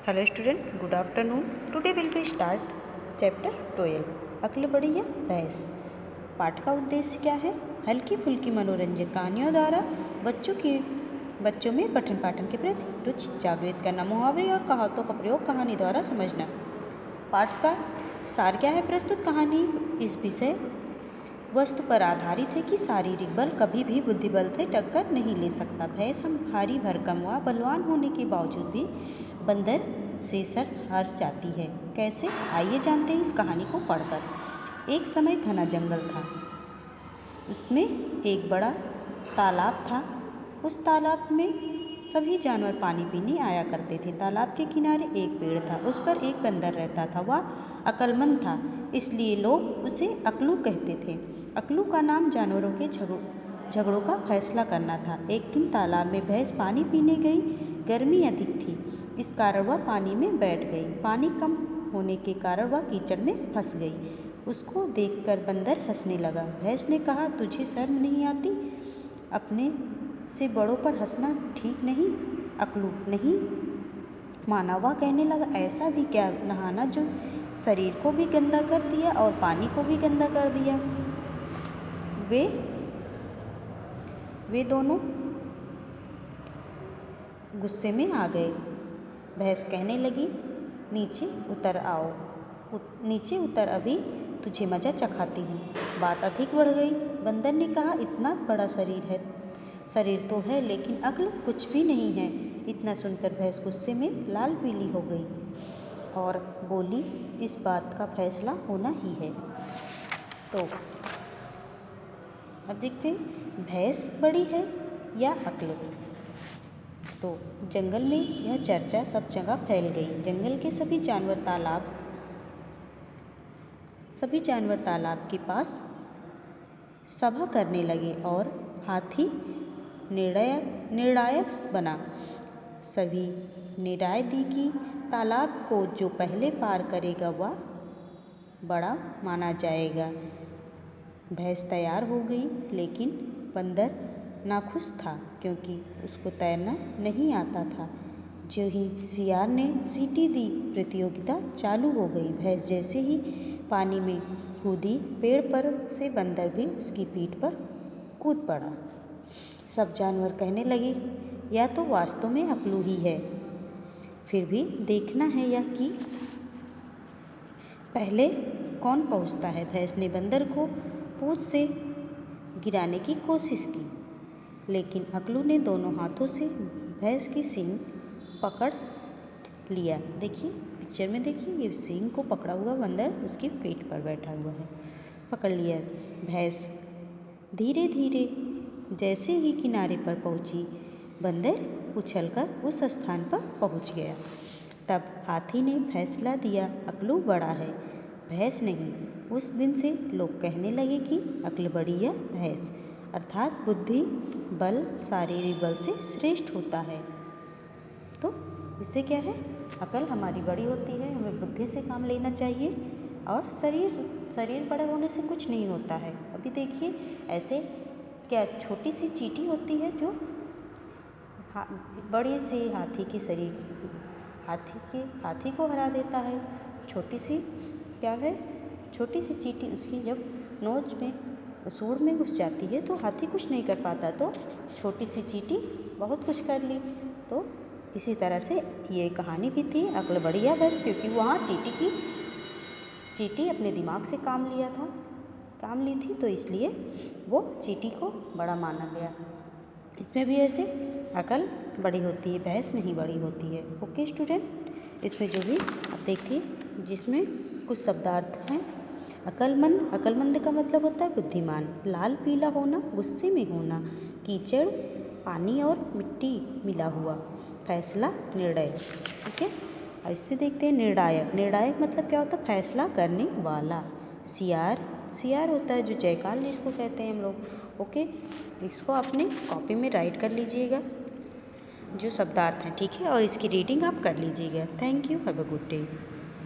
Hello student, good afternoon. Today will be start chapter 12 अक्ल बड़ी या भैंस। पाठ का उद्देश्य क्या है? हल्की फुल्की मनोरंजक कहानियों द्वारा बच्चों में पठन पाठन के प्रति रुचि जागृत करना, मुहावरे और कहावतों का प्रयोग कहानी द्वारा समझना। पाठ का सार क्या है? प्रस्तुत कहानी इस विषय वस्तु पर आधारित है कि शारीरिक बल कभी भी बुद्धि बल से टक्कर नहीं ले सकता। भैंस हम भारी भरकम व बलवान होने के बावजूद भी बंदर से सर हार जाती है। कैसे? आइए जानते हैं इस कहानी को पढ़कर। एक समय घना जंगल था, उसमें एक बड़ा तालाब था। उस तालाब में सभी जानवर पानी पीने आया करते थे। तालाब के किनारे एक पेड़ था, उस पर एक बंदर रहता था। वह अक्लमंद था, इसलिए लोग उसे अकलू कहते थे। अकलू का नाम जानवरों के झगड़ों का फैसला करना था। एक दिन तालाब में भैंस पानी पीने गई। गर्मी अधिक थी, इस कारण वह पानी में बैठ गई। पानी कम होने के कारण वह कीचड़ में फंस गई। उसको देखकर बंदर हंसने लगा। भैंस ने कहा, तुझे शर्म नहीं आती? अपने से बड़ों पर हंसना ठीक नहीं। अकलू नहीं माना। वह कहने लगा, ऐसा भी क्या नहाना जो शरीर को भी गंदा कर दिया और पानी को भी गंदा कर दिया। वे दोनों गुस्से में आ गए। भैंस कहने लगी, नीचे उतर आओ, नीचे उतर, अभी तुझे मज़ा चखाती हूँ। बात अधिक बढ़ गई। बंदर ने कहा, इतना बड़ा शरीर तो है, लेकिन अक्ल कुछ भी नहीं है। इतना सुनकर भैंस गुस्से में लाल पीली हो गई और बोली, इस बात का फैसला होना ही है। तो अब देखते हैं, भैंस बड़ी है या अक्ल। तो जंगल में यह चर्चा सब जगह फैल गई। जंगल के सभी जानवर तालाब के पास सभा करने लगे और हाथी निर्णायक बना। सभी ने राय दी कि तालाब को जो पहले पार करेगा वह बड़ा माना जाएगा। भैंस तैयार हो गई, लेकिन बंदर नाखुश था क्योंकि उसको तैरना नहीं आता था। जो ही सियार ने सीटी दी, प्रतियोगिता चालू हो गई। भैंस जैसे ही पानी में कूदी, पेड़ पर से बंदर भी उसकी पीठ पर कूद पड़ा। सब जानवर कहने लगे, यह तो वास्तव में अकलू ही है। फिर भी देखना है यह कि पहले कौन पहुंचता है। भैंस ने बंदर को पूंछ से गिराने की कोशिश की, लेकिन अकलू ने दोनों हाथों से भैंस की सींग पकड़ लिया। देखिए पिक्चर में, देखिए ये सींग को पकड़ा हुआ बंदर उसकी पीठ पर बैठा हुआ है, पकड़ लिया। भैंस धीरे धीरे जैसे ही किनारे पर पहुंची, बंदर उछलकर उस स्थान पर पहुंच गया। तब हाथी ने फैसला दिया, अकलू बड़ा है, भैंस नहीं। उस दिन से लोग कहने लगे कि अक्ल बड़ी या भैंस, अर्थात बुद्धि बल शारीरिक बल से श्रेष्ठ होता है। तो इससे क्या है, अकल हमारी बड़ी होती है, हमें बुद्धि से काम लेना चाहिए और शरीर बड़े होने से कुछ नहीं होता है। अभी देखिए, ऐसे क्या छोटी सी चींटी होती है जो बड़े से हाथी को हरा देता है। छोटी सी चींटी उसकी जब नोच में सूंड में घुस जाती है तो हाथी कुछ नहीं कर पाता, तो छोटी सी चींटी बहुत कुछ कर ली। तो इसी तरह से ये कहानी भी थी, अक्ल बड़ी या भैंस, क्योंकि वहाँ चींटी अपने दिमाग से काम ली थी, तो इसलिए वो चींटी को बड़ा माना गया। इसमें भी ऐसे अकल बड़ी होती है, भैंस नहीं बड़ी होती है। ओके स्टूडेंट, इसमें जो भी आप देखिए, जिसमें कुछ शब्दार्थ हैं। अकलमंद का मतलब होता है बुद्धिमान। लाल पीला होना, गुस्से में होना। कीचड़, पानी और मिट्टी मिला हुआ। फैसला, निर्णय। ठीक है, और इससे देखते हैं निर्णायक मतलब क्या होता है? फैसला करने वाला। सियार होता है जो जयकाल जिसको कहते हैं हम लोग। ओके, इसको अपने कॉपी में राइट कर लीजिएगा जो शब्दार्थ हैं, ठीक है, और इसकी रीडिंग आप कर लीजिएगा। Thank you, have a good day.